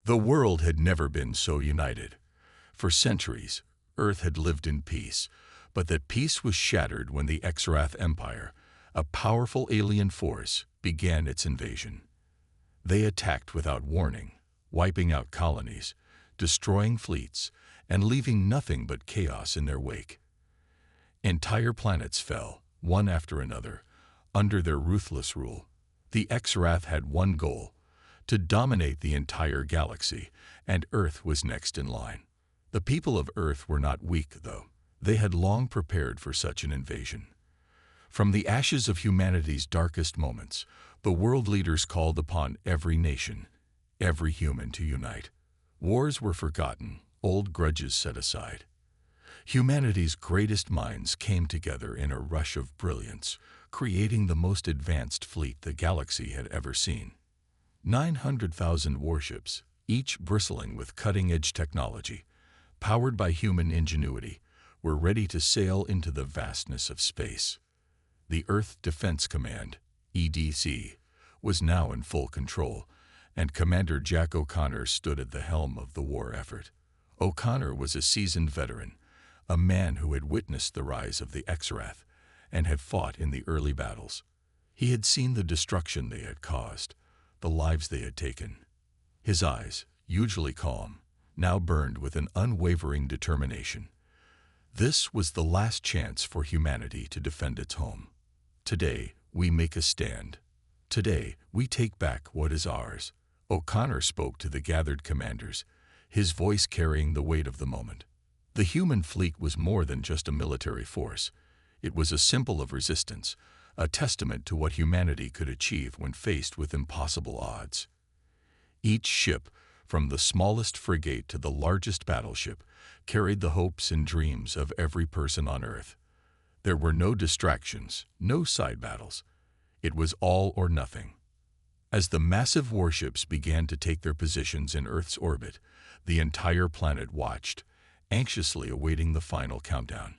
The world had never been so united. For centuries, Earth had lived in peace, but that peace was shattered when the Xerath Empire, a powerful alien force, began its invasion. They attacked without warning, wiping out colonies, destroying fleets, and leaving nothing but chaos in their wake. Entire planets fell, one after another, under their ruthless rule. The Xerath had one goal: to dominate the entire galaxy, and Earth was next in line. The people of Earth were not weak, though. They had long prepared for such an invasion. From the ashes of humanity's darkest moments, the world leaders called upon every nation, every human to unite. Wars were forgotten, old grudges set aside. Humanity's greatest minds came together in a rush of brilliance, creating the most advanced fleet the galaxy had ever seen. 900,000 warships, each bristling with cutting-edge technology, powered by human ingenuity, were ready to sail into the vastness of space. The Earth Defense Command, EDC, was now in full control, and Commander Jack O'Connor stood at the helm of the war effort. O'Connor was a seasoned veteran, a man who had witnessed the rise of the Xerath and had fought in the early battles. He had seen the destruction they had caused, the lives they had taken. His eyes, usually calm, now burned with an unwavering determination. This was the last chance for humanity to defend its home. Today, we make a stand. Today, we take back what is ours. O'Connor spoke to the gathered commanders, his voice carrying the weight of the moment. The human fleet was more than just a military force. It was a symbol of resistance, a testament to what humanity could achieve when faced with impossible odds. Each ship, from the smallest frigate to the largest battleship, carried the hopes and dreams of every person on Earth. There were no distractions, no side battles. It was all or nothing. As the massive warships began to take their positions in Earth's orbit, the entire planet watched, anxiously awaiting the final countdown.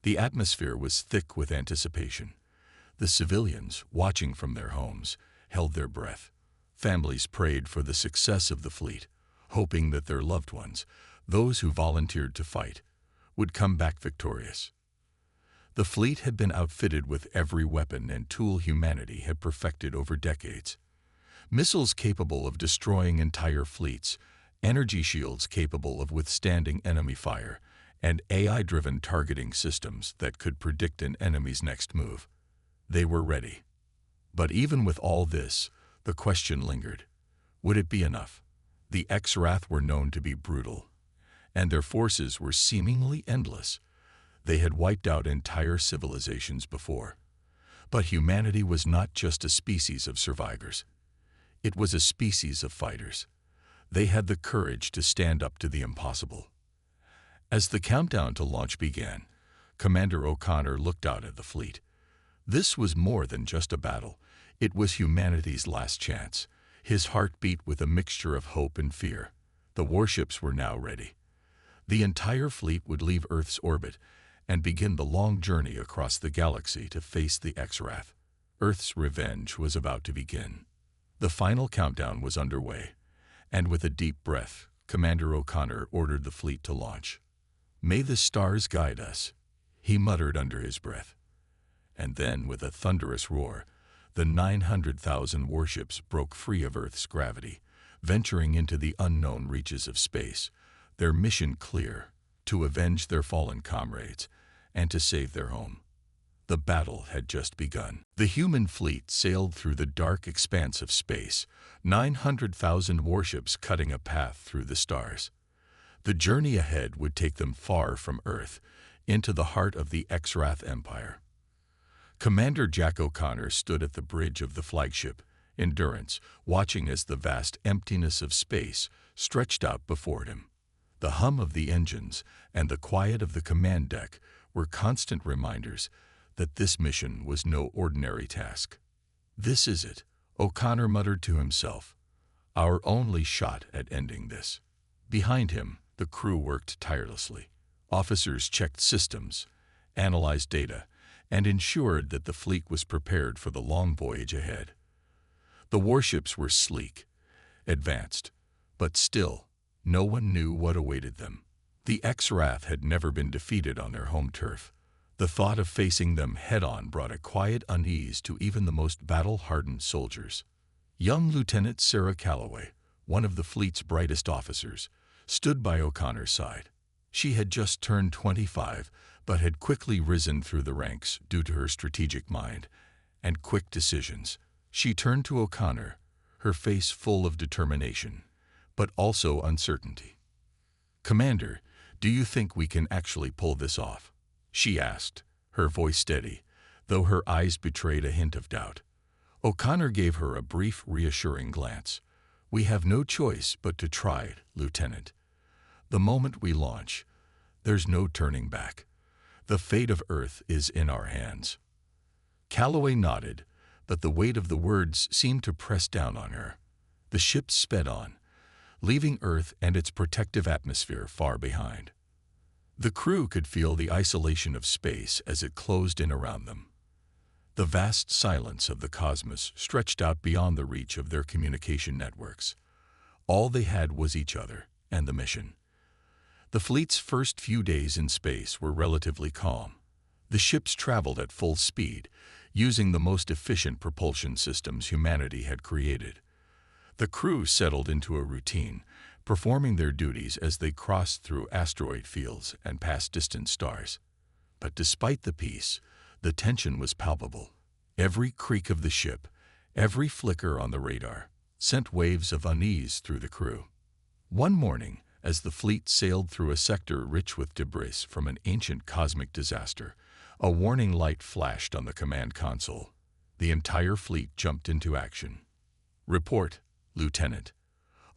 The atmosphere was thick with anticipation. The civilians, watching from their homes, held their breath. Families prayed for the success of the fleet, hoping that their loved ones, those who volunteered to fight, would come back victorious. The fleet had been outfitted with every weapon and tool humanity had perfected over decades. Missiles capable of destroying entire fleets, energy shields capable of withstanding enemy fire, and AI-driven targeting systems that could predict an enemy's next move. They were ready. But even with all this, the question lingered. Would it be enough? The Xerath were known to be brutal, and their forces were seemingly endless. They had wiped out entire civilizations before. But humanity was not just a species of survivors. It was a species of fighters. They had the courage to stand up to the impossible. As the countdown to launch began, Commander O'Connor looked out at the fleet. This was more than just a battle. It was humanity's last chance. His heart beat with a mixture of hope and fear. The warships were now ready. The entire fleet would leave Earth's orbit and begin the long journey across the galaxy to face the Xerath. Earth's revenge was about to begin. The final countdown was underway, and with a deep breath, Commander O'Connor ordered the fleet to launch. "May the stars guide us," he muttered under his breath. And then, with a thunderous roar, the 900,000 warships broke free of Earth's gravity, venturing into the unknown reaches of space, their mission clear: to avenge their fallen comrades and to save their home. The battle had just begun. The human fleet sailed through the dark expanse of space, 900,000 warships cutting a path through the stars. The journey ahead would take them far from Earth, into the heart of the Xerath Empire. Commander Jack O'Connor stood at the bridge of the flagship, Endurance, watching as the vast emptiness of space stretched out before him. The hum of the engines and the quiet of the command deck were constant reminders that this mission was no ordinary task. "This is it," O'Connor muttered to himself. "Our only shot at ending this." Behind him, the crew worked tirelessly. Officers checked systems, analyzed data, and ensured that the fleet was prepared for the long voyage ahead. The warships were sleek, advanced, But still, no one knew what awaited them. The X-Wrath had never been defeated on their home turf. The thought of facing them head-on brought a quiet unease to even the most battle-hardened soldiers. Young Lieutenant Sarah Calloway, one of the fleet's brightest officers, stood by O'Connor's side. She had just turned 25, but had quickly risen through the ranks due to her strategic mind and quick decisions. She turned to O'Connor, her face full of determination, but also uncertainty. "Commander, do you think we can actually pull this off?" she asked, her voice steady, though her eyes betrayed a hint of doubt. O'Connor gave her a brief, reassuring glance. "We have no choice but to try it, Lieutenant. The moment we launch, there's no turning back. The fate of Earth is in our hands." Calloway nodded, but the weight of the words seemed to press down on her. The ship sped on, leaving Earth and its protective atmosphere far behind. The crew could feel the isolation of space as it closed in around them. The vast silence of the cosmos stretched out beyond the reach of their communication networks. All they had was each other and the mission. The fleet's first few days in space were relatively calm. The ships traveled at full speed, using the most efficient propulsion systems humanity had created. The crew settled into a routine, performing their duties as they crossed through asteroid fields and past distant stars. But despite the peace, the tension was palpable. Every creak of the ship, every flicker on the radar, sent waves of unease through the crew. One morning, as the fleet sailed through a sector rich with debris from an ancient cosmic disaster, a warning light flashed on the command console. The entire fleet jumped into action. "Report, Lieutenant."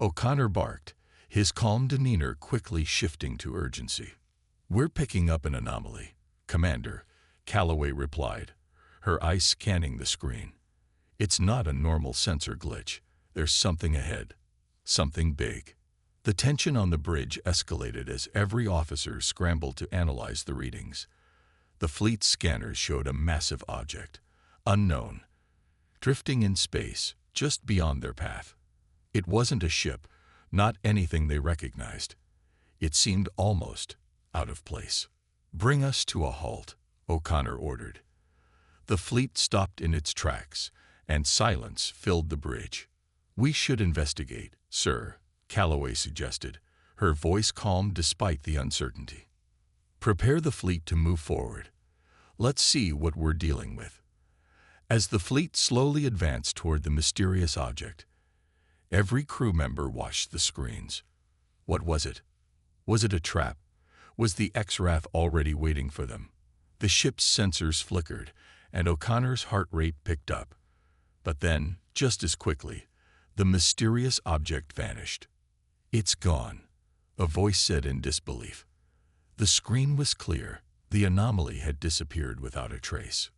O'Connor barked, his calm demeanor quickly shifting to urgency. "We're picking up an anomaly, Commander," Calloway replied, her eyes scanning the screen. "It's not a normal sensor glitch. There's something ahead. Something big." The tension on the bridge escalated as every officer scrambled to analyze the readings. The fleet's scanners showed a massive object, unknown, drifting in space just beyond their path. It wasn't a ship, not anything they recognized. It seemed almost out of place. "Bring us to a halt," O'Connor ordered. The fleet stopped in its tracks, and silence filled the bridge. "We should investigate, sir," Calloway suggested, her voice calm despite the uncertainty. "Prepare the fleet to move forward. Let's see what we're dealing with." As the fleet slowly advanced toward the mysterious object, every crew member watched the screens. What was it? Was it a trap? Was the X-Wrath already waiting for them? The ship's sensors flickered, and O'Connor's heart rate picked up. But then, just as quickly, the mysterious object vanished. "It's gone," a voice said in disbelief. The screen was clear. The anomaly had disappeared without a trace.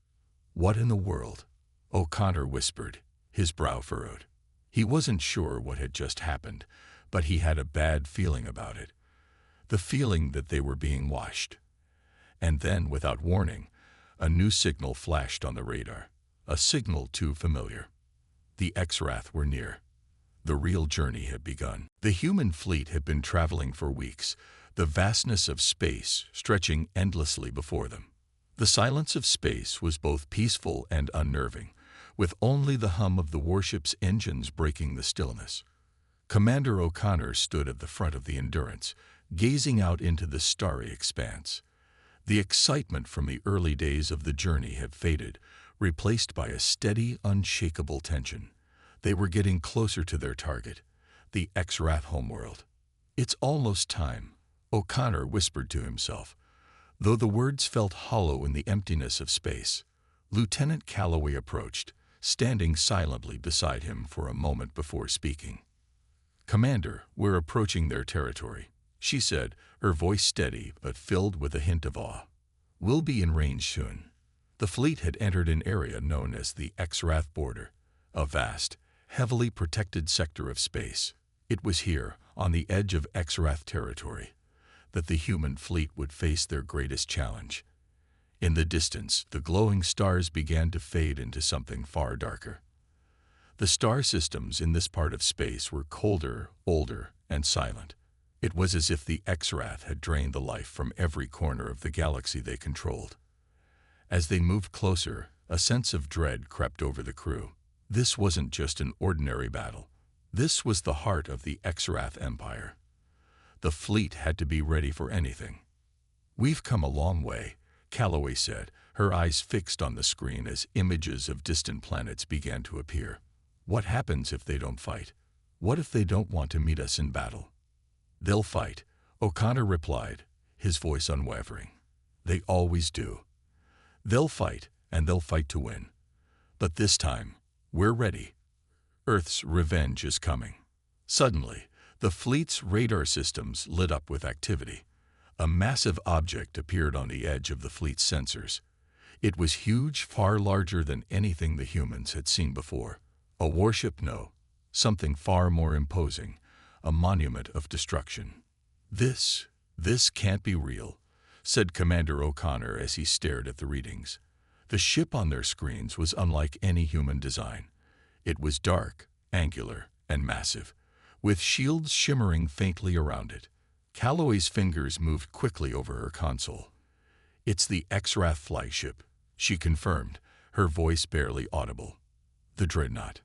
"What in the world?" O'Connor whispered, his brow furrowed. He wasn't sure what had just happened, but he had a bad feeling about it. The feeling that they were being watched. And then, without warning, a new signal flashed on the radar, a signal too familiar. The X-Wrath were near. The real journey had begun. The human fleet had been traveling for weeks, the vastness of space stretching endlessly before them. The silence of space was both peaceful and unnerving, with only the hum of the warship's engines breaking the stillness. Commander O'Connor stood at the front of the Endurance, gazing out into the starry expanse. The excitement from the early days of the journey had faded, replaced by a steady, unshakable tension. They were getting closer to their target, the X-Wrath homeworld. "It's almost time," O'Connor whispered to himself, though the words felt hollow in the emptiness of space. Lieutenant Calloway approached, standing silently beside him for a moment before speaking. "Commander, we're approaching their territory," she said, her voice steady but filled with a hint of awe. "We'll be in range soon." The fleet had entered an area known as the X-Wrath border, a vast, heavily protected sector of space. It was here, on the edge of X-Wrath territory, that the human fleet would face their greatest challenge. In the distance, the glowing stars began to fade into something far darker. The star systems in this part of space were colder, older, and silent. It was as if the Exrath had drained the life from every corner of the galaxy they controlled. As they moved closer, a sense of dread crept over the crew. This wasn't just an ordinary battle. This was the heart of the Exrath Empire. The fleet had to be ready for anything. "We've come a long way," Calloway said, her eyes fixed on the screen as images of distant planets began to appear. "What happens if they don't fight? What if they don't want to meet us in battle?" "They'll fight," O'Connor replied, his voice unwavering. "They always do. They'll fight, and they'll fight to win. But this time, we're ready. Earth's revenge is coming." Suddenly, the fleet's radar systems lit up with activity. A massive object appeared on the edge of the fleet's sensors. It was huge, far larger than anything the humans had seen before. A warship? No. Something far more imposing. A monument of destruction. This can't be real," said Commander O'Connor as he stared at the readings. The ship on their screens was unlike any human design. It was dark, angular, and massive, with shields shimmering faintly around it. Calloway's fingers moved quickly over her console. "It's the Exrath flagship," she confirmed, her voice barely audible. "The Dreadnought.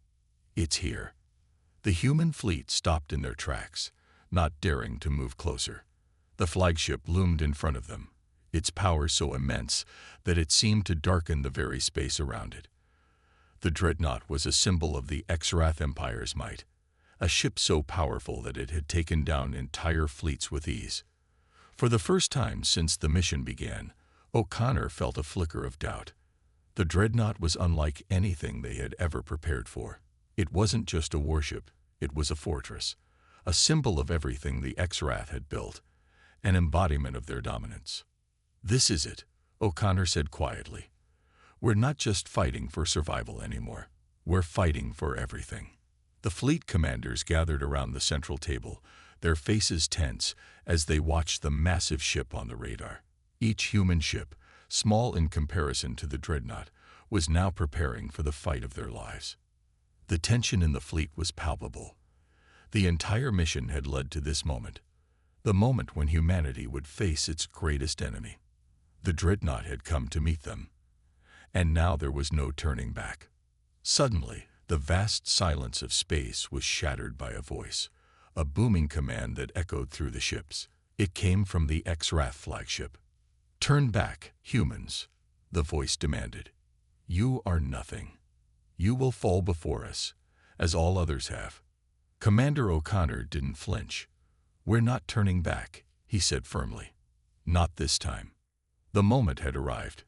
It's here." The human fleet stopped in their tracks, not daring to move closer. The flagship loomed in front of them, its power so immense that it seemed to darken the very space around it. The Dreadnought was a symbol of the Exrath Empire's might, a ship so powerful that it had taken down entire fleets with ease. For the first time since the mission began, O'Connor felt a flicker of doubt. The Dreadnought was unlike anything they had ever prepared for. It wasn't just a warship, it was a fortress, a symbol of everything the Exrath had built, an embodiment of their dominance. "This is it," O'Connor said quietly. "We're not just fighting for survival anymore. We're fighting for everything." The fleet commanders gathered around the central table, their faces tense as they watched the massive ship on the radar. Each human ship, small in comparison to the Dreadnought, was now preparing for the fight of their lives. The tension in the fleet was palpable. The entire mission had led to this moment, the moment when humanity would face its greatest enemy. The Dreadnought had come to meet them, and now there was no turning back. Suddenly, the vast silence of space was shattered by a voice, a booming command that echoed through the ships. It came from the Exrath flagship. "Turn back, humans," the voice demanded. "You are nothing. You will fall before us, as all others have." Commander O'Connor didn't flinch. "We're not turning back," he said firmly. "Not this time." The moment had arrived.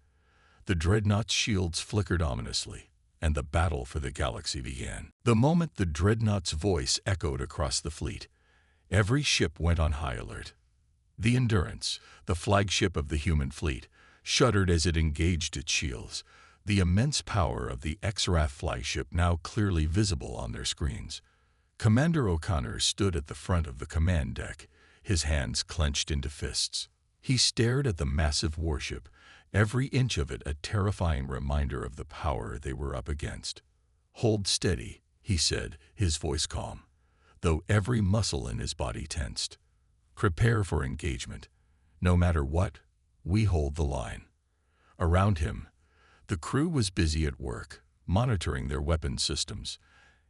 The Dreadnought's shields flickered ominously, and the battle for the galaxy began. The moment the Dreadnought's voice echoed across the fleet, every ship went on high alert. The Endurance, the flagship of the human fleet, shuddered as it engaged its shields, the immense power of the Exrath flagship now clearly visible on their screens. Commander O'Connor stood at the front of the command deck, his hands clenched into fists. He stared at the massive warship, every inch of it a terrifying reminder of the power they were up against. "Hold steady," he said, his voice calm, though every muscle in his body tensed. "Prepare for engagement. No matter what, we hold the line." Around him, the crew was busy at work, monitoring their weapons systems,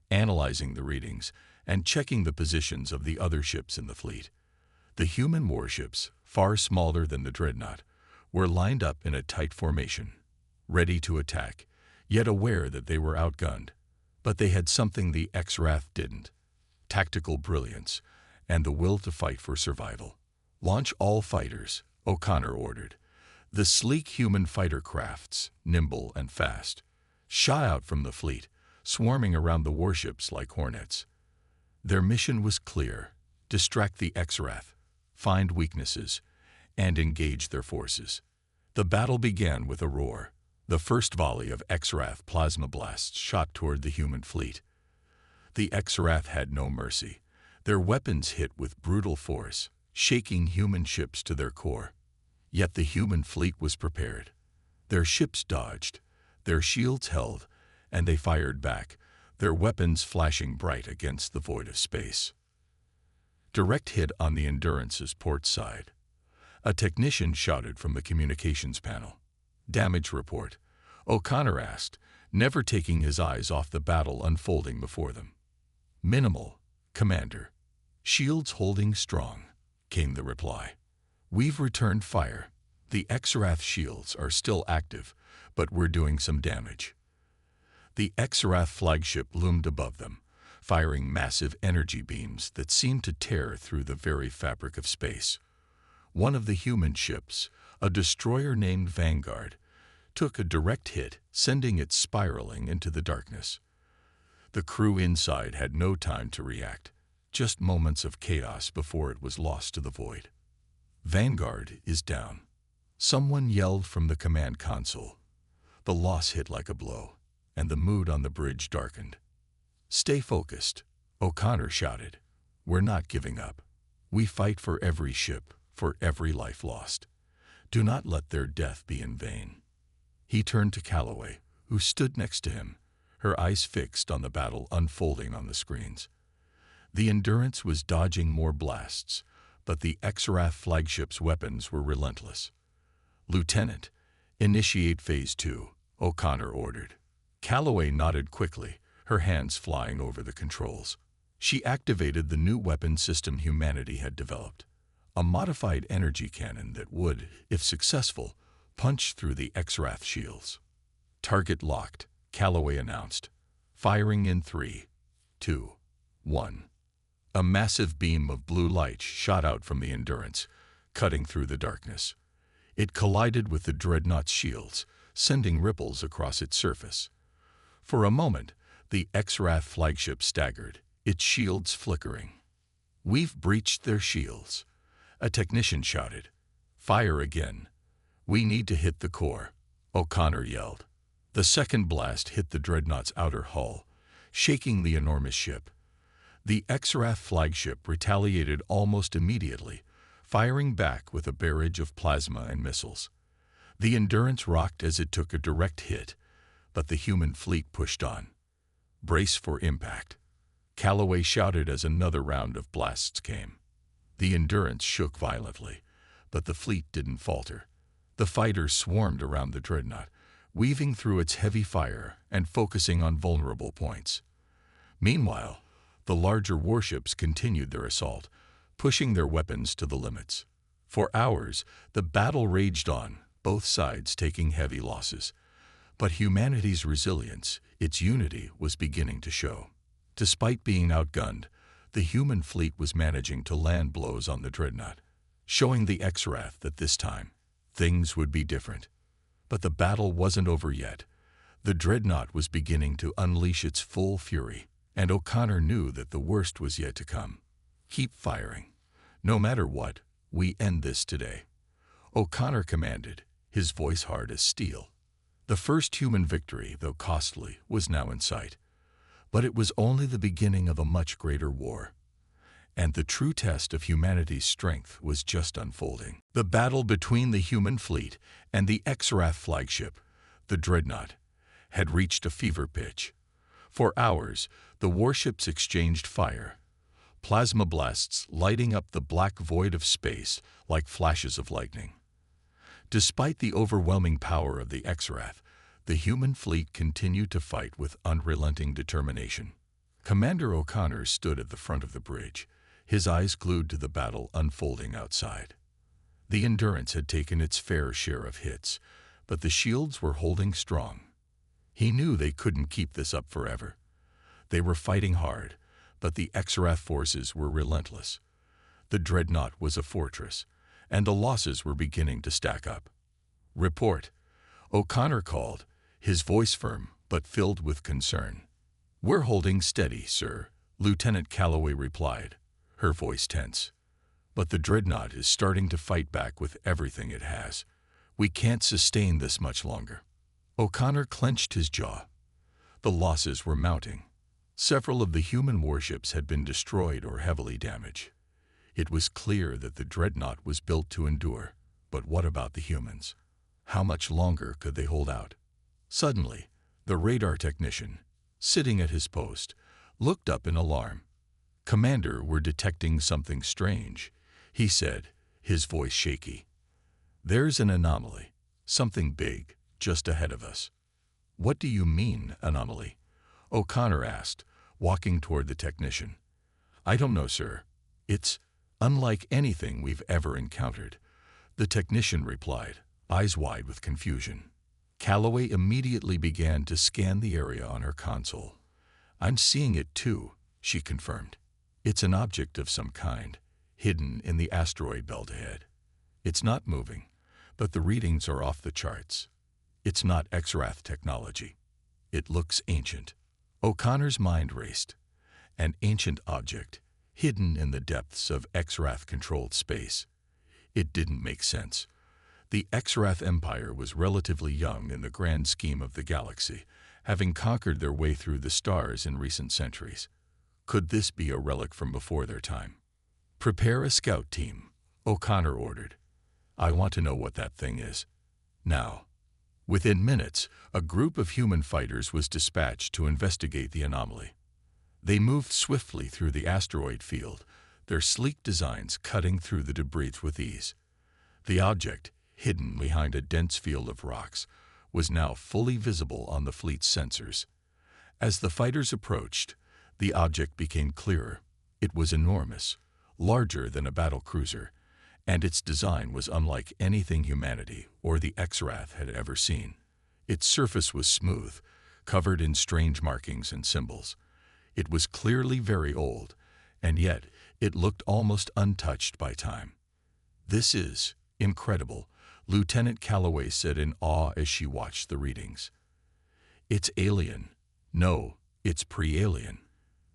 analyzing the readings, and checking the positions of the other ships in the fleet. The human warships, far smaller than the Dreadnought, were lined up in a tight formation, ready to attack, yet aware that they were outgunned. But they had something the Exrath didn't: tactical brilliance and the will to fight for survival. "Launch all fighters," O'Connor ordered. The sleek human fighter crafts, nimble and fast, shot out from the fleet, swarming around the warships like hornets. Their mission was clear: distract the Exrath, find weaknesses, and engage their forces. The battle began with a roar. The first volley of Exrath plasma blasts shot toward the human fleet. The Exrath had no mercy. Their weapons hit with brutal force, shaking human ships to their core. Yet the human fleet was prepared. Their ships dodged, their shields held, and they fired back, their weapons flashing bright against the void of space. Direct hit on the Endurance's port side. A technician shouted from the communications panel. Damage report, O'Connor asked, never taking his eyes off the battle unfolding before them. Minimal, Commander. Shields holding strong, came the reply. We've returned fire. The Exarath shields are still active, but we're doing some damage. The Exarath flagship loomed above them, firing massive energy beams that seemed to tear through the very fabric of space. One of the human ships, a destroyer named Vanguard, took a direct hit, sending it spiraling into the darkness. The crew inside had no time to react, just moments of chaos before it was lost to the void. Vanguard is down. Someone yelled from the command console. The loss hit like a blow, and the mood on the bridge darkened. Stay focused, O'Connor shouted. We're not giving up. We fight for every ship, for every life lost. Do not let their death be in vain. He turned to Calloway, who stood next to him, her eyes fixed on the battle unfolding on the screens. The Endurance was dodging more blasts, but the Exarath flagship's weapons were relentless. Lieutenant, initiate Phase 2, O'Connor ordered. Calloway nodded quickly, her hands flying over the controls. She activated the new weapon system humanity had developed, a modified energy cannon that would, if successful, punch through the Exarath shields. Target locked, Calloway announced. Firing in 3, 2, 1. A massive beam of blue light shot out from the Endurance, cutting through the darkness. It collided with the Dreadnought's shields, sending ripples across its surface. For a moment, the Exarath flagship staggered, its shields flickering. We've breached their shields, a technician shouted. Fire again. We need to hit the core, O'Connor yelled. The second blast hit the Dreadnought's outer hull, shaking the enormous ship. The Exarath flagship retaliated almost immediately, firing back with a barrage of plasma and missiles. The Endurance rocked as it took a direct hit, but the human fleet pushed on. Brace for impact, Calloway shouted as another round of blasts came. The Endurance shook violently, but the fleet didn't falter. The fighters swarmed around the Dreadnought, weaving through its heavy fire and focusing on vulnerable points. Meanwhile, the larger warships continued their assault, pushing their weapons to the limits. For hours, the battle raged on, both sides taking heavy losses. But humanity's resilience, its unity, was beginning to show. Despite being outgunned, the human fleet was managing to land blows on the Dreadnought, showing the Exarath that this time, things would be different. But the battle wasn't over yet. The Dreadnought was beginning to unleash its full fury, and O'Connor knew that the worst was yet to come. Keep firing. No matter what, we end this today, O'Connor commanded, his voice hard as steel. The first human victory, though costly, was now in sight. But it was only the beginning of a much greater war. And the true test of humanity's strength was just unfolding. The battle between the human fleet and the Exarath flagship, the Dreadnought, had reached a fever pitch. For hours, the warships exchanged fire, plasma blasts lighting up the black void of space like flashes of lightning. Despite the overwhelming power of the Exarath, the human fleet continued to fight with unrelenting determination. Commander O'Connor stood at the front of the bridge, his eyes glued to the battle unfolding outside. The Endurance had taken its fair share of hits, but the shields were holding strong. He knew they couldn't keep this up forever. They were fighting hard, but the Exarath forces were relentless. The Dreadnought was a fortress, and the losses were beginning to stack up. Report, O'Connor called, his voice firm but filled with concern. We're holding steady, sir, Lieutenant Calloway replied, her voice tense. But the Dreadnought is starting to fight back with everything it has. We can't sustain this much longer. O'Connor clenched his jaw. The losses were mounting. Several of the human warships had been destroyed or heavily damaged. It was clear that the Dreadnought was built to endure. But what about the humans? How much longer could they hold out? Suddenly, the radar technician, sitting at his post, looked up in alarm. "Commander, we're detecting something strange," he said, his voice shaky. "There's an anomaly, something big, just ahead of us." "What do you mean, anomaly?" O'Connor asked, walking toward the technician. "I don't know, sir. It's unlike anything we've ever encountered," the technician replied, eyes wide with confusion. Calloway immediately began to scan the area on her console. "I'm seeing it too," she confirmed. "It's an object of some kind, hidden in the asteroid belt ahead. It's not moving, but the readings are off the charts. It's not Xrath technology. It looks ancient." O'Connor's mind raced. An ancient object, hidden in the depths of Xrath-controlled space. It didn't make sense. The Xrath Empire was relatively young in the grand scheme of the galaxy, having conquered their way through the stars in recent centuries. Could this be a relic from before their time? "Prepare a scout team," O'Connor ordered. "I want to know what that thing is. Now." Within minutes, a group of human fighters was dispatched to investigate the anomaly. They moved swiftly through the asteroid field, their sleek designs cutting through the debris with ease. The object, hidden behind a dense field of rocks, was now fully visible on the fleet's sensors. As the fighters approached, the object became clearer. It was enormous, larger than a battle cruiser, and its design was unlike anything humanity or the Xrath had ever seen. Its surface was smooth, covered in strange markings and symbols. It was clearly very old, and yet it looked almost untouched by time. "This is incredible," Lieutenant Calloway said in awe as she watched the readings. "It's alien. No, it's pre-alien.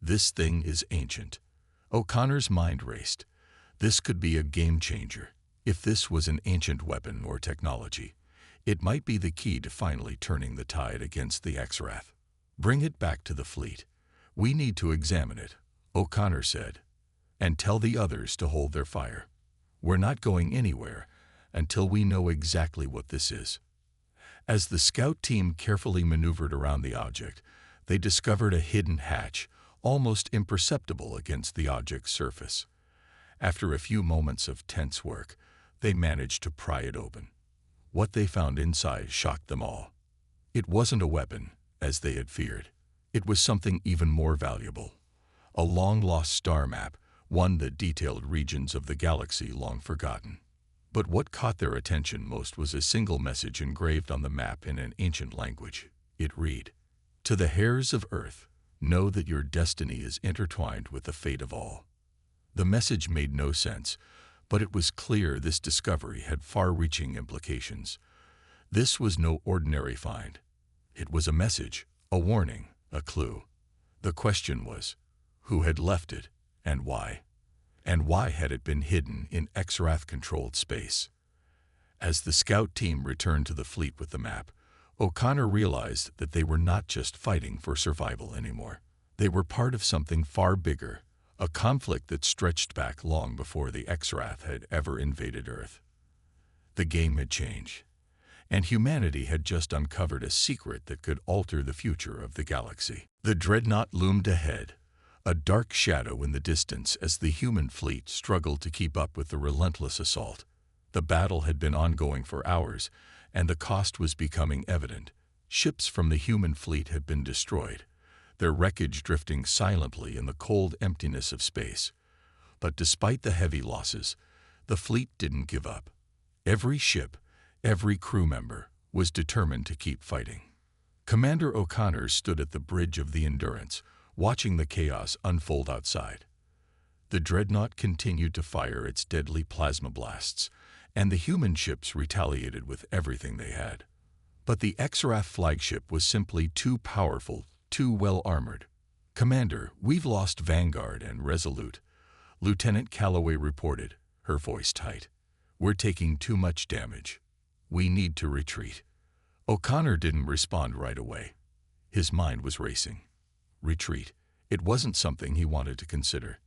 This thing is ancient." O'Connor's mind raced. This could be a game changer. If this was an ancient weapon or technology, it might be the key to finally turning the tide against the Xrath. "Bring it back to the fleet. We need to examine it," O'Connor said, "and tell the others to hold their fire. We're not going anywhere until we know exactly what this is." As the scout team carefully maneuvered around the object, they discovered a hidden hatch, almost imperceptible against the object's surface. After a few moments of tense work, they managed to pry it open. What they found inside shocked them all. It wasn't a weapon, as they had feared. It was something even more valuable. A long-lost star map, one that detailed regions of the galaxy long forgotten. But what caught their attention most was a single message engraved on the map in an ancient language. It read, "To the heirs of Earth, know that your destiny is intertwined with the fate of all." The message made no sense, but it was clear this discovery had far-reaching implications. This was no ordinary find. It was a message, a warning, a clue. The question was, who had left it, and why? And why had it been hidden in Xrath-controlled space? As the scout team returned to the fleet with the map, O'Connor realized that they were not just fighting for survival anymore. They were part of something far bigger, a conflict that stretched back long before the Xrath had ever invaded Earth. The game had changed, and humanity had just uncovered a secret that could alter the future of the galaxy. The dreadnought loomed ahead, a dark shadow in the distance as the human fleet struggled to keep up with the relentless assault. The battle had been ongoing for hours, and the cost was becoming evident. Ships from the human fleet had been destroyed, their wreckage drifting silently in the cold emptiness of space. But despite the heavy losses, the fleet didn't give up. Every ship, every crew member, was determined to keep fighting. Commander O'Connor stood at the bridge of the Endurance, watching the chaos unfold outside. The dreadnought continued to fire its deadly plasma blasts, and the human ships retaliated with everything they had. But the Xrath flagship was simply too powerful, too well-armored. "Commander, we've lost Vanguard and Resolute," Lieutenant Calloway reported, her voice tight. "We're taking too much damage. We need to retreat." O'Connor didn't respond right away. His mind was racing. Retreat. It wasn't something he wanted to consider.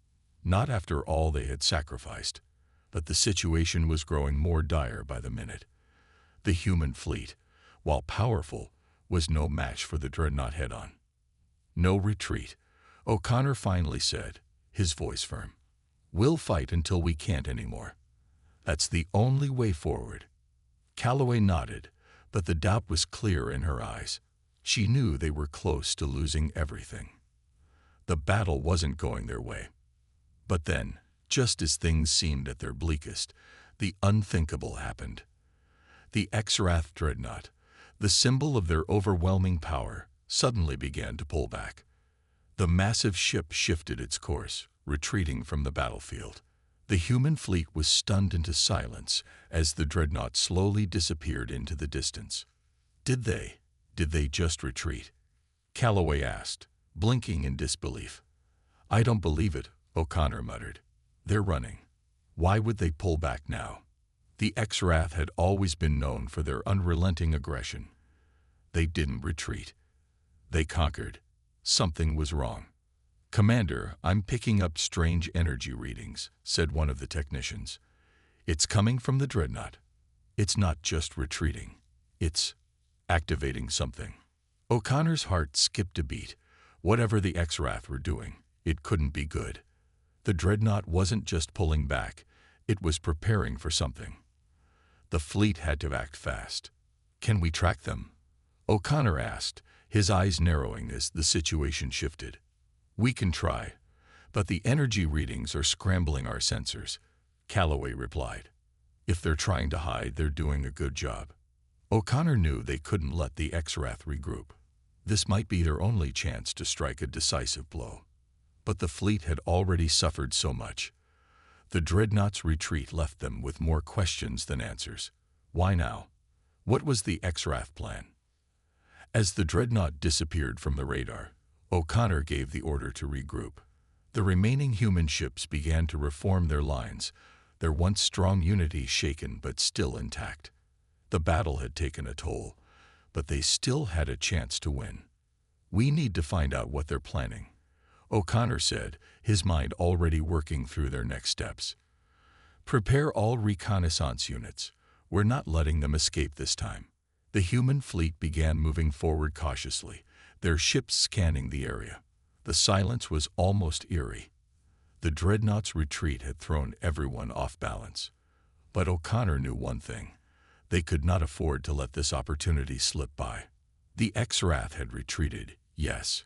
Not after all they had sacrificed. But the situation was growing more dire by the minute. The human fleet, while powerful, was no match for the dreadnought head-on. "No retreat," O'Connor finally said, his voice firm. "We'll fight until we can't anymore. That's the only way forward." Calloway nodded, but the doubt was clear in her eyes. She knew they were close to losing everything. The battle wasn't going their way. But then, just as things seemed at their bleakest, the unthinkable happened. The Exarath dreadnought, the symbol of their overwhelming power, suddenly began to pull back. The massive ship shifted its course, retreating from the battlefield. The human fleet was stunned into silence as the dreadnought slowly disappeared into the distance. Did they just retreat?" Calloway asked, blinking in disbelief. "I don't believe it," O'Connor muttered. "They're running. Why would they pull back now?" The Exarath had always been known for their unrelenting aggression. They didn't retreat. They conquered. Something was wrong. "Commander, I'm picking up strange energy readings," said one of the technicians. "It's coming from the dreadnought. It's not just retreating. It's activating something." O'Connor's heart skipped a beat. Whatever the Exarath were doing, it couldn't be good. The dreadnought wasn't just pulling back, it was preparing for something. The fleet had to act fast. "Can we track them?" O'Connor asked, his eyes narrowing as the situation shifted. "We can try, but the energy readings are scrambling our sensors," Calloway replied. "If they're trying to hide, they're doing a good job." O'Connor knew they couldn't let the Exarath regroup. This might be their only chance to strike a decisive blow. But the fleet had already suffered so much. The dreadnought's retreat left them with more questions than answers. Why now? What was the Exarath plan? As the dreadnought disappeared from the radar, O'Connor gave the order to regroup. The remaining human ships began to reform their lines, their once strong unity shaken but still intact. The battle had taken a toll, but they still had a chance to win. "We need to find out what they're planning," O'Connor said, his mind already working through their next steps. "Prepare all reconnaissance units. We're not letting them escape this time." The human fleet began moving forward cautiously, their ships scanning the area. The silence was almost eerie. The dreadnought's retreat had thrown everyone off balance. But O'Connor knew one thing. They could not afford to let this opportunity slip by. The Exarath had retreated, yes,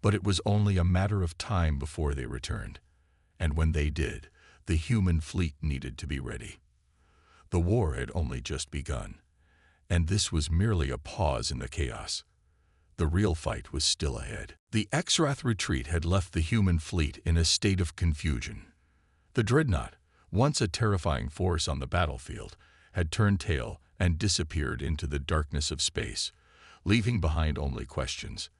but it was only a matter of time before they returned. And when they did, the human fleet needed to be ready. The war had only just begun, and this was merely a pause in the chaos. The real fight was still ahead. The Exarath retreat had left the human fleet in a state of confusion. The dreadnought, once a terrifying force on the battlefield, had turned tail and disappeared into the darkness of space, leaving behind only questions.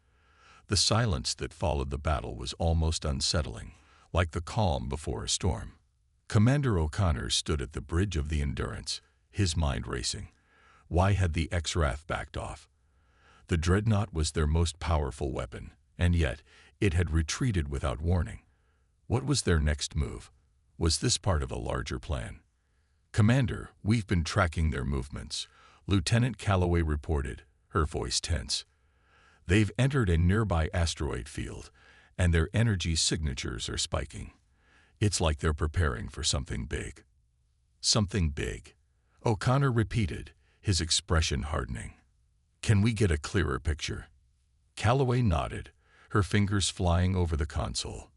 The silence that followed the battle was almost unsettling, like the calm before a storm. Commander O'Connor stood at the bridge of the Endurance, his mind racing. Why had the Exarath backed off? The dreadnought was their most powerful weapon, and yet it had retreated without warning. What was their next move? Was this part of a larger plan? "Commander, we've been tracking their movements," Lieutenant Calloway reported, her voice tense. "They've entered a nearby asteroid field, and their energy signatures are spiking. It's like they're preparing for something big." "Something big," O'Connor repeated, his expression hardening. "Can we get a clearer picture?" Calloway nodded, her fingers flying over the console.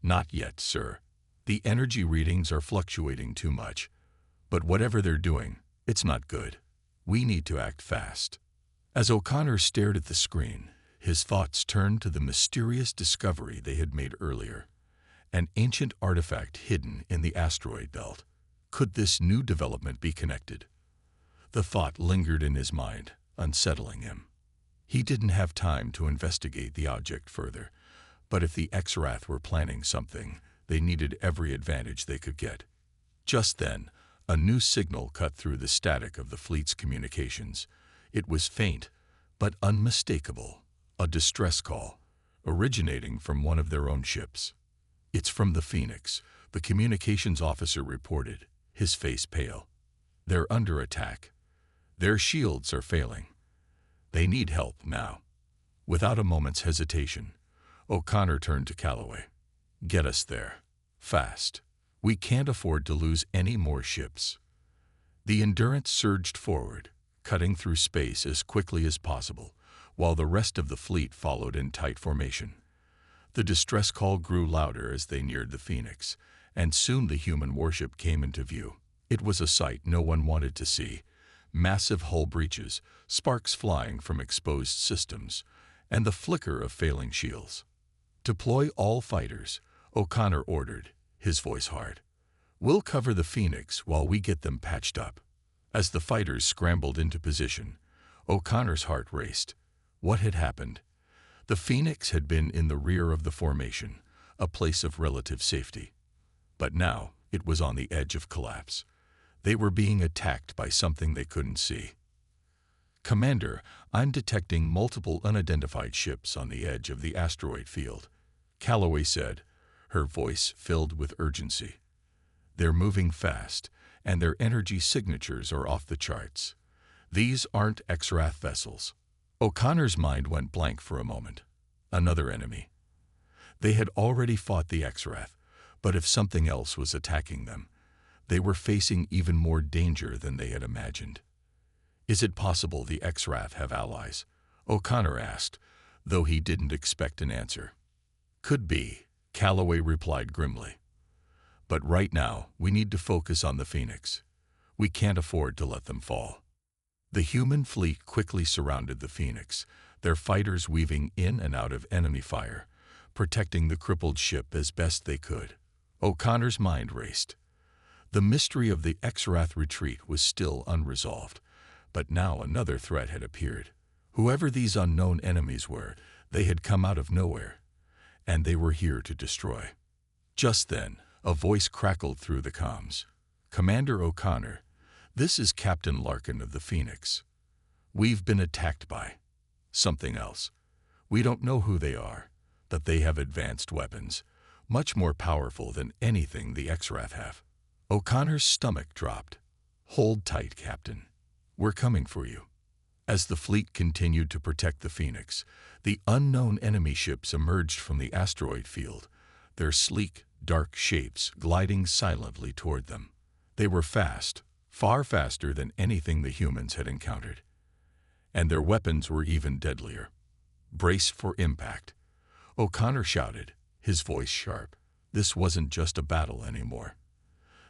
"Not yet, sir. The energy readings are fluctuating too much. But whatever they're doing, it's not good. We need to act fast." As O'Connor stared at the screen, his thoughts turned to the mysterious discovery they had made earlier. An ancient artifact hidden in the asteroid belt. Could this new development be connected? The thought lingered in his mind, unsettling him. He didn't have time to investigate the object further, but if the Exarath were planning something, they needed every advantage they could get. Just then, a new signal cut through the static of the fleet's communications. It was faint, but unmistakable, a distress call, originating from one of their own ships. "It's from the Phoenix," the communications officer reported, his face pale. "They're under attack. Their shields are failing. They need help now." Without a moment's hesitation, O'Connor turned to Calloway. Get us there. Fast. We can't afford to lose any more ships. The Endurance surged forward, cutting through space as quickly as possible, while the rest of the fleet followed in tight formation. The distress call grew louder as they neared the Phoenix, and soon the human warship came into view. It was a sight no one wanted to see. Massive hull breaches, sparks flying from exposed systems, and the flicker of failing shields. "Deploy all fighters," O'Connor ordered, his voice hard. "We'll cover the Phoenix while we get them patched up." As the fighters scrambled into position, O'Connor's heart raced. What had happened? The Phoenix had been in the rear of the formation, a place of relative safety. But now it was on the edge of collapse. They were being attacked by something they couldn't see. "Commander, I'm detecting multiple unidentified ships on the edge of the asteroid field," Calloway said, her voice filled with urgency. "They're moving fast, and their energy signatures are off the charts. These aren't X-Wrath vessels." O'Connor's mind went blank for a moment. Another enemy. They had already fought the X-Wrath, but if something else was attacking them, they were facing even more danger than they had imagined. "Is it possible the X-Wrath have allies?" O'Connor asked, though he didn't expect an answer. "Could be," Calloway replied grimly. "But right now, we need to focus on the Phoenix. We can't afford to let them fall." The human fleet quickly surrounded the Phoenix, their fighters weaving in and out of enemy fire, protecting the crippled ship as best they could. O'Connor's mind raced. The mystery of the X-Wrath retreat was still unresolved, but now another threat had appeared. Whoever these unknown enemies were, they had come out of nowhere, and they were here to destroy. Just then, a voice crackled through the comms. "Commander O'Connor, this is Captain Larkin of the Phoenix. We've been attacked by something else. We don't know who they are, but they have advanced weapons, much more powerful than anything the X-Wrath have." O'Connor's stomach dropped. "Hold tight, Captain. We're coming for you." As the fleet continued to protect the Phoenix, the unknown enemy ships emerged from the asteroid field, their sleek, dark shapes gliding silently toward them. They were fast, far faster than anything the humans had encountered. And their weapons were even deadlier. "Brace for impact," O'Connor shouted, his voice sharp. This wasn't just a battle anymore.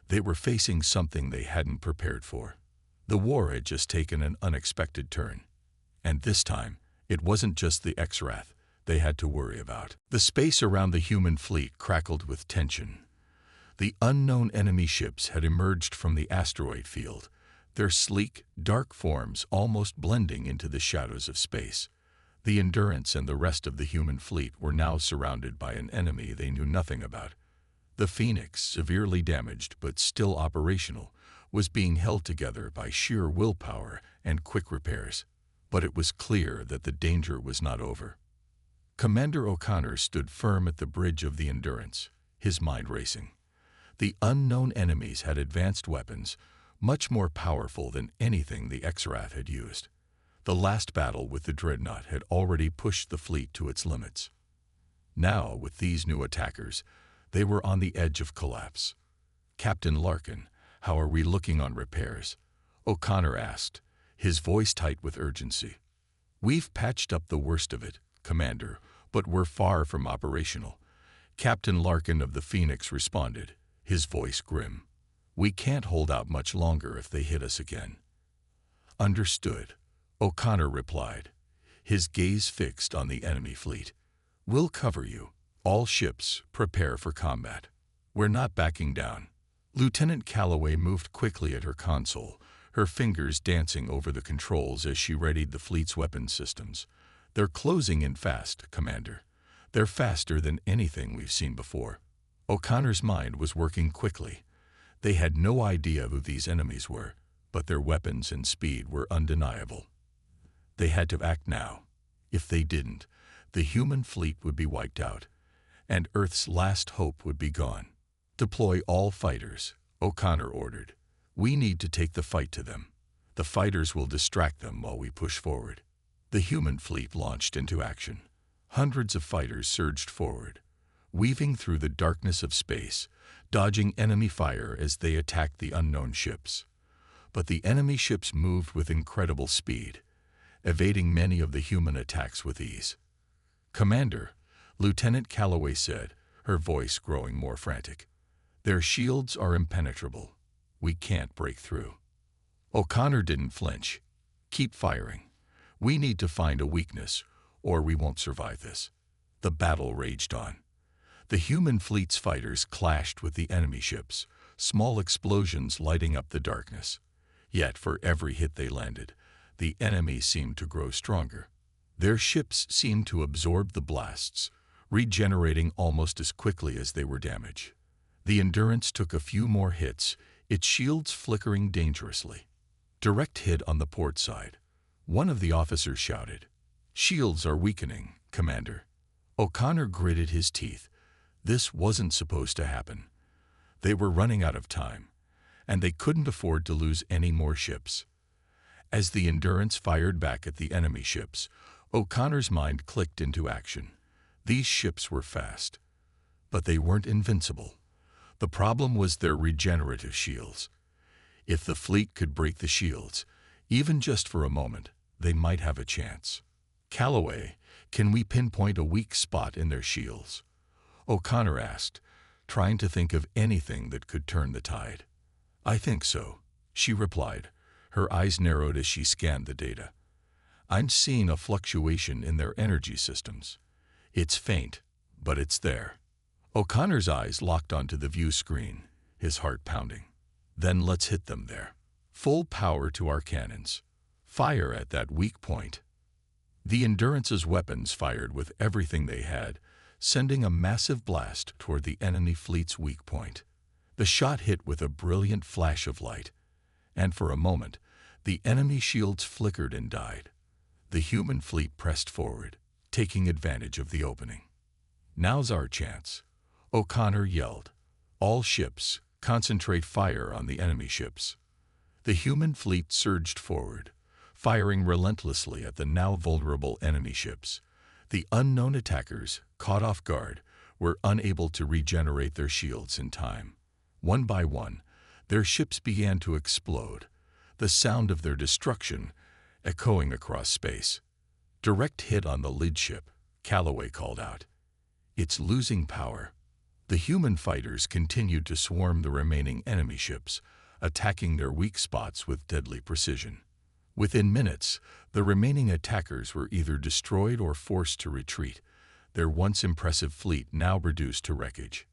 They were facing something they hadn't prepared for. The war had just taken an unexpected turn. And this time, it wasn't just the X-Wrath they had to worry about. The space around the human fleet crackled with tension. The unknown enemy ships had emerged from the asteroid field, their sleek, dark forms almost blending into the shadows of space. The Endurance and the rest of the human fleet were now surrounded by an enemy they knew nothing about. The Phoenix, severely damaged but still operational, was being held together by sheer willpower and quick repairs. But it was clear that the danger was not over. Commander O'Connor stood firm at the bridge of the Endurance, his mind racing. The unknown enemies had advanced weapons, much more powerful than anything the X-Wrath had used. The last battle with the Dreadnought had already pushed the fleet to its limits. Now, with these new attackers, they were on the edge of collapse. "Captain Larkin, how are we looking on repairs?" O'Connor asked, his voice tight with urgency. "We've patched up the worst of it, Commander, but we're far from operational," Captain Larkin of the Phoenix responded, his voice grim. "We can't hold out much longer if they hit us again." "Understood," O'Connor replied, his gaze fixed on the enemy fleet. "We'll cover you. All ships, prepare for combat. We're not backing down." Lieutenant Calloway moved quickly at her console, her fingers dancing over the controls as she readied the fleet's weapon systems. "They're closing in fast, Commander. They're faster than anything we've seen before." O'Connor's mind was working quickly. They had no idea who these enemies were, but their weapons and speed were undeniable. They had to act now. If they didn't, the human fleet would be wiped out, and Earth's last hope would be gone. "Deploy all fighters," O'Connor ordered. "We need to take the fight to them. The fighters will distract them while we push forward." The human fleet launched into action. Hundreds of fighters surged forward, weaving through the darkness of space, dodging enemy fire as they attacked the unknown ships. But the enemy ships moved with incredible speed, evading many of the human attacks with ease. "Commander," Lieutenant Calloway said, her voice growing more frantic, "their shields are impenetrable. We can't break through." O'Connor didn't flinch. "Keep firing. We need to find a weakness, or we won't survive this." The battle raged on. The human fleet's fighters clashed with the enemy ships, small explosions lighting up the darkness. Yet for every hit they landed, the enemy seemed to grow stronger. Their ships seemed to absorb the blasts, regenerating almost as quickly as they were damaged. The Endurance took a few more hits, its shields flickering dangerously. Direct hit on the port side. One of the officers shouted, "Shields are weakening, Commander." O'Connor gritted his teeth. This wasn't supposed to happen. They were running out of time, and they couldn't afford to lose any more ships. As the Endurance fired back at the enemy ships, O'Connor's mind clicked into action. These ships were fast, but they weren't invincible. The problem was their regenerative shields. If the fleet could break the shields, even just for a moment, they might have a chance. "Calloway, can we pinpoint a weak spot in their shields?" O'Connor asked, trying to think of anything that could turn the tide. "I think so," she replied, her eyes narrowed as she scanned the data. "I'm seeing a fluctuation in their energy systems. It's faint, but it's there." O'Connor's eyes locked onto the view screen, his heart pounding. "Then let's hit them there. Full power to our cannons. Fire at that weak point." The Endurance's weapons fired with everything they had, sending a massive blast toward the enemy fleet's weak point. The shot hit with a brilliant flash of light, and for a moment, the enemy shields flickered and died. The human fleet pressed forward, taking advantage of the opening. "Now's our chance," O'Connor yelled. "All ships, concentrate fire on the enemy ships." The human fleet surged forward, firing relentlessly at the now vulnerable enemy ships. The unknown attackers, caught off guard, were unable to regenerate their shields in time. One by one, their ships began to explode, the sound of their destruction echoing across space. "Direct hit on the lead ship," Calloway called out. "It's losing power." The human fighters continued to swarm the remaining enemy ships, attacking their weak spots with deadly precision. Within minutes, the remaining attackers were either destroyed or forced to retreat, their once impressive fleet now reduced to wreckage.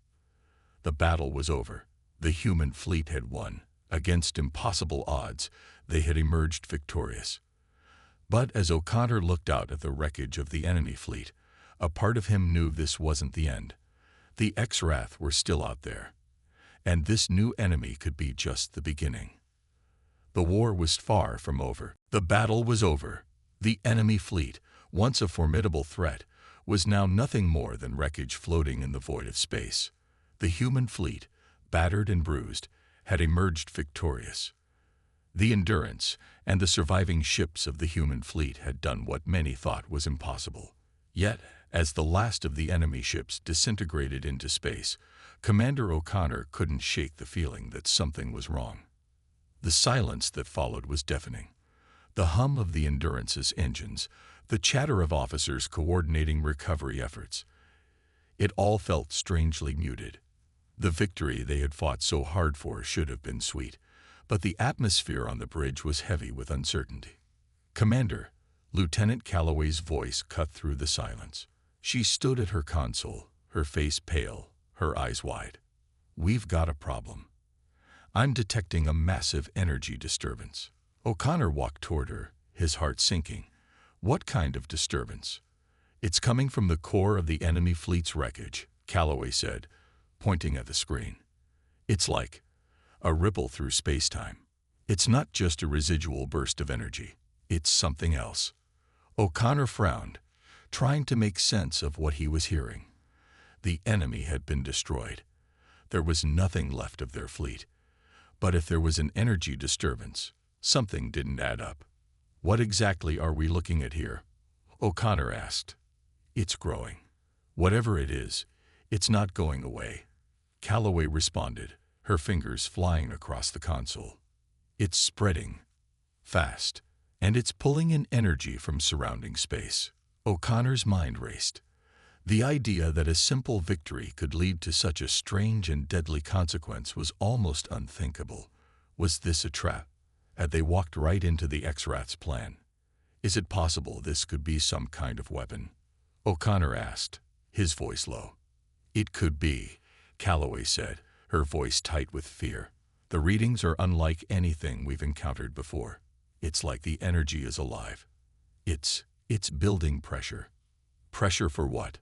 The battle was over. The human fleet had won. Against impossible odds, they had emerged victorious. But as O'Connor looked out at the wreckage of the enemy fleet, a part of him knew this wasn't the end. The X-Wrath were still out there, and this new enemy could be just the beginning. The war was far from over. The battle was over. The enemy fleet, once a formidable threat, was now nothing more than wreckage floating in the void of space. The human fleet, battered and bruised, had emerged victorious. The Endurance and the surviving ships of the human fleet had done what many thought was impossible. Yet, as the last of the enemy ships disintegrated into space, Commander O'Connor couldn't shake the feeling that something was wrong. The silence that followed was deafening. The hum of the Endurance's engines, the chatter of officers coordinating recovery efforts. It all felt strangely muted. The victory they had fought so hard for should have been sweet, but the atmosphere on the bridge was heavy with uncertainty. "Commander," Lieutenant Calloway's voice cut through the silence. She stood at her console, her face pale, her eyes wide. "We've got a problem. I'm detecting a massive energy disturbance." O'Connor walked toward her, his heart sinking. "What kind of disturbance?" "It's coming from the core of the enemy fleet's wreckage," Calloway said, pointing at the screen. "It's like a ripple through space-time. It's not just a residual burst of energy. It's something else." O'Connor frowned, trying to make sense of what he was hearing. The enemy had been destroyed. There was nothing left of their fleet. But if there was an energy disturbance, something didn't add up. "What exactly are we looking at here?" O'Connor asked. "It's growing. Whatever it is, "It's not going away," Calloway responded, her fingers flying across the console. "It's spreading. Fast. And it's pulling in energy from surrounding space." O'Connor's mind raced. The idea that a simple victory could lead to such a strange and deadly consequence was almost unthinkable. Was this a trap? Had they walked right into the X-Rath's plan? Is it possible this could be some kind of weapon? O'Connor asked, his voice low. "It could be," Calloway said, her voice tight with fear. "The readings are unlike anything we've encountered before. It's like the energy is alive. It's building pressure." Pressure for what?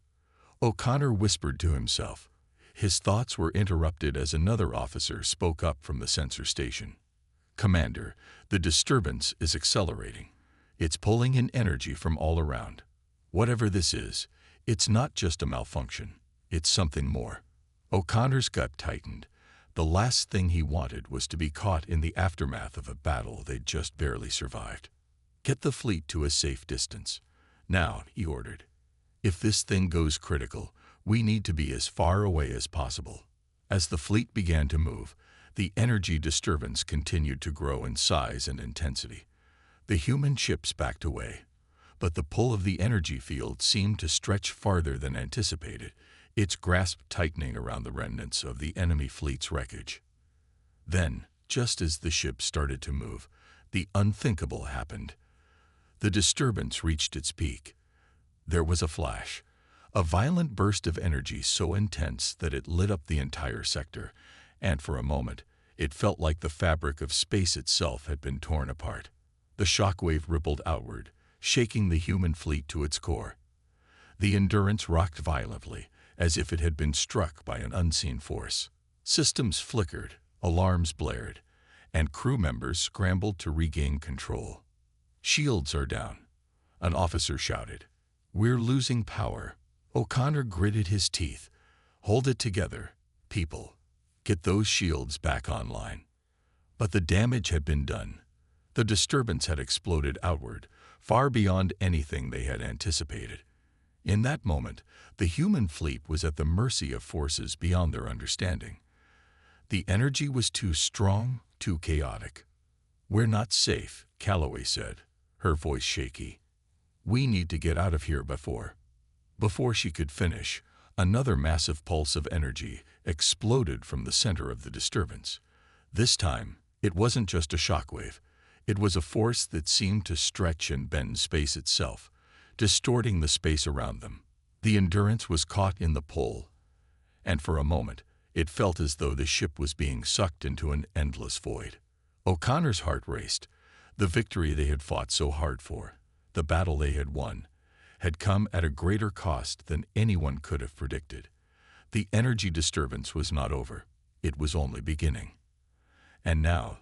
O'Connor whispered to himself. His thoughts were interrupted as another officer spoke up from the sensor station. "Commander, the disturbance is accelerating. It's pulling in energy from all around. Whatever this is, it's not just a malfunction. It's something more." O'Connor's gut tightened. The last thing he wanted was to be caught in the aftermath of a battle they'd just barely survived. "Get the fleet to a safe distance. Now," he ordered. "If this thing goes critical, we need to be as far away as possible." As the fleet began to move, the energy disturbance continued to grow in size and intensity. The human ships backed away, but the pull of the energy field seemed to stretch farther than anticipated, its grasp tightening around the remnants of the enemy fleet's wreckage. Then, just as the ship started to move, the unthinkable happened. The disturbance reached its peak. There was a flash, a violent burst of energy so intense that it lit up the entire sector, and for a moment, it felt like the fabric of space itself had been torn apart. The shockwave rippled outward, shaking the human fleet to its core. The Endurance rocked violently, as if it had been struck by an unseen force. Systems flickered, alarms blared, and crew members scrambled to regain control. "Shields are down," an officer shouted. "We're losing power." O'Connor gritted his teeth. "Hold it together, people. Get those shields back online." But the damage had been done. The disturbance had exploded outward, far beyond anything they had anticipated. In that moment, the human fleet was at the mercy of forces beyond their understanding. The energy was too strong, too chaotic. "We're not safe," Calloway said, her voice shaky. "We need to get out of here before." Before she could finish, another massive pulse of energy exploded from the center of the disturbance. This time, it wasn't just a shockwave. It was a force that seemed to stretch and bend space itself, distorting the space around them. The Endurance was caught in the pull, and for a moment, it felt as though the ship was being sucked into an endless void. O'Connor's heart raced. The victory they had fought so hard for, the battle they had won, had come at a greater cost than anyone could have predicted. The energy disturbance was not over. It was only beginning. And now,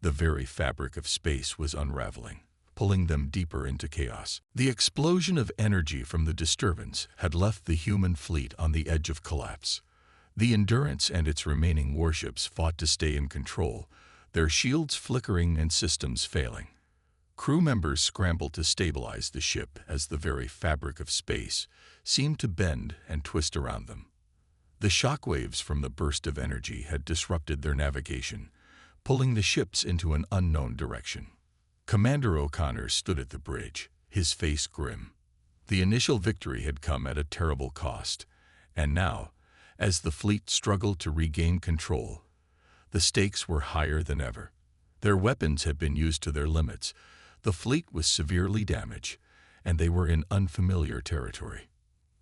the very fabric of space was unraveling, pulling them deeper into chaos. The explosion of energy from the disturbance had left the human fleet on the edge of collapse. The Endurance and its remaining warships fought to stay in control, their shields flickering and systems failing. Crew members scrambled to stabilize the ship as the very fabric of space seemed to bend and twist around them. The shockwaves from the burst of energy had disrupted their navigation, pulling the ships into an unknown direction. Commander O'Connor stood at the bridge, his face grim. The initial victory had come at a terrible cost, and now, as the fleet struggled to regain control, the stakes were higher than ever. Their weapons had been used to their limits, the fleet was severely damaged, and they were in unfamiliar territory.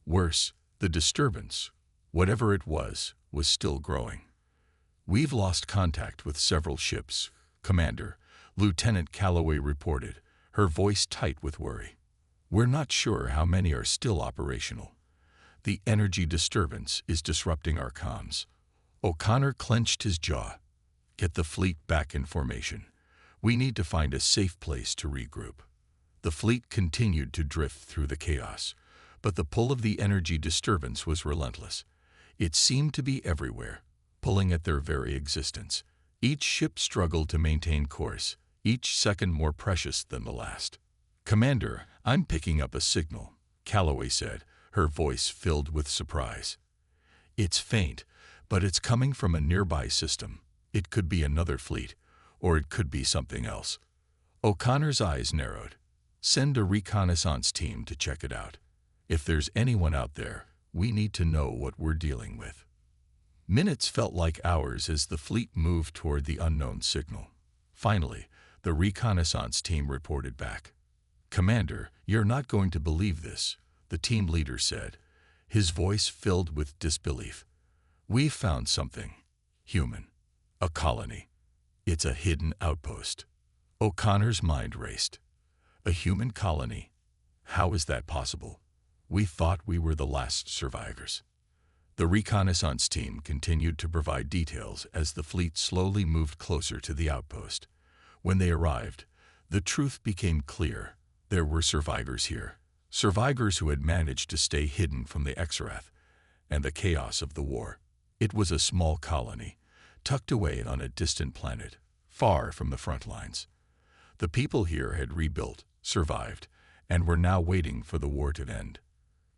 Worse, the disturbance, whatever it was still growing. "We've lost contact with several ships, Commander," Lieutenant Calloway reported, her voice tight with worry. "We're not sure how many are still operational. The energy disturbance is disrupting our comms." O'Connor clenched his jaw. "Get the fleet back in formation. We need to find a safe place to regroup." The fleet continued to drift through the chaos, but the pull of the energy disturbance was relentless. It seemed to be everywhere, pulling at their very existence. Each ship struggled to maintain course, each second more precious than the last. "Commander, I'm picking up a signal," Calloway said, her voice filled with surprise. It's faint, but it's coming from a nearby system. It could be another fleet, or it could be something else. O'Connor's eyes narrowed. Send a reconnaissance team to check it out. If there's anyone out there, we need to know what we're dealing with. Minutes felt like hours as the fleet moved toward the unknown signal. Finally, the reconnaissance team reported back. "Commander, you're not going to believe this," the team leader said, his voice filled with disbelief. "We've found something. Human. A colony. It's a hidden outpost." O'Connor's mind raced. A human colony? How is that possible? We thought we were the last survivors. The reconnaissance team continued to provide details as the fleet slowly moved closer to the outpost. When they arrived, the truth became clear. There were survivors here. Survivors who had managed to stay hidden from the Exarath and the chaos of the war. It was a small colony, tucked away on a distant planet, far from the front lines. The people here had rebuilt, survived, and were now waiting for the war to end.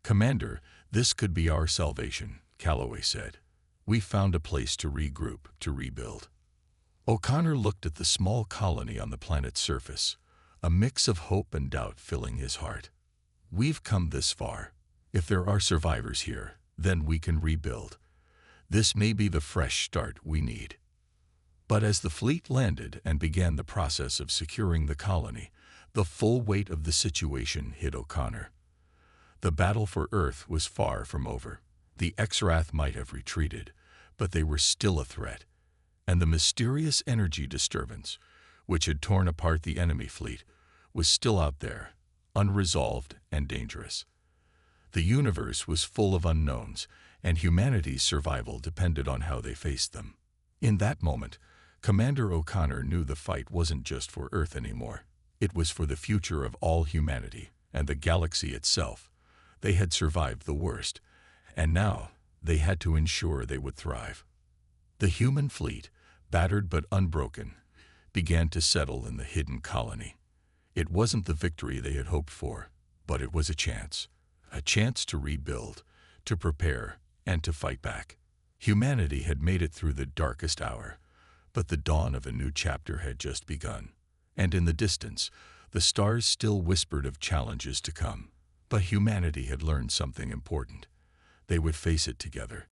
"Commander, this could be our salvation," Calloway said. "We found a place to regroup, to rebuild." O'Connor looked at the small colony on the planet's surface, a mix of hope and doubt filling his heart. "We've come this far. If there are survivors here, then we can rebuild. This may be the fresh start we need." But as the fleet landed and began the process of securing the colony, the full weight of the situation hit O'Connor. The battle for Earth was far from over. The Exarath might have retreated, but they were still a threat, and the mysterious energy disturbance, which had torn apart the enemy fleet, was still out there, unresolved and dangerous. The universe was full of unknowns, and humanity's survival depended on how they faced them. In that moment, Commander O'Connor knew the fight wasn't just for Earth anymore. It was for the future of all humanity and the galaxy itself. They had survived the worst, and now they had to ensure they would thrive. The human fleet, battered but unbroken, began to settle in the hidden colony. It wasn't the victory they had hoped for, but it was a chance to rebuild, to prepare, and to fight back. Humanity had made it through the darkest hour, but the dawn of a new chapter had just begun. And in the distance, the stars still whispered of challenges to come. But humanity had learned something important. They would face it together.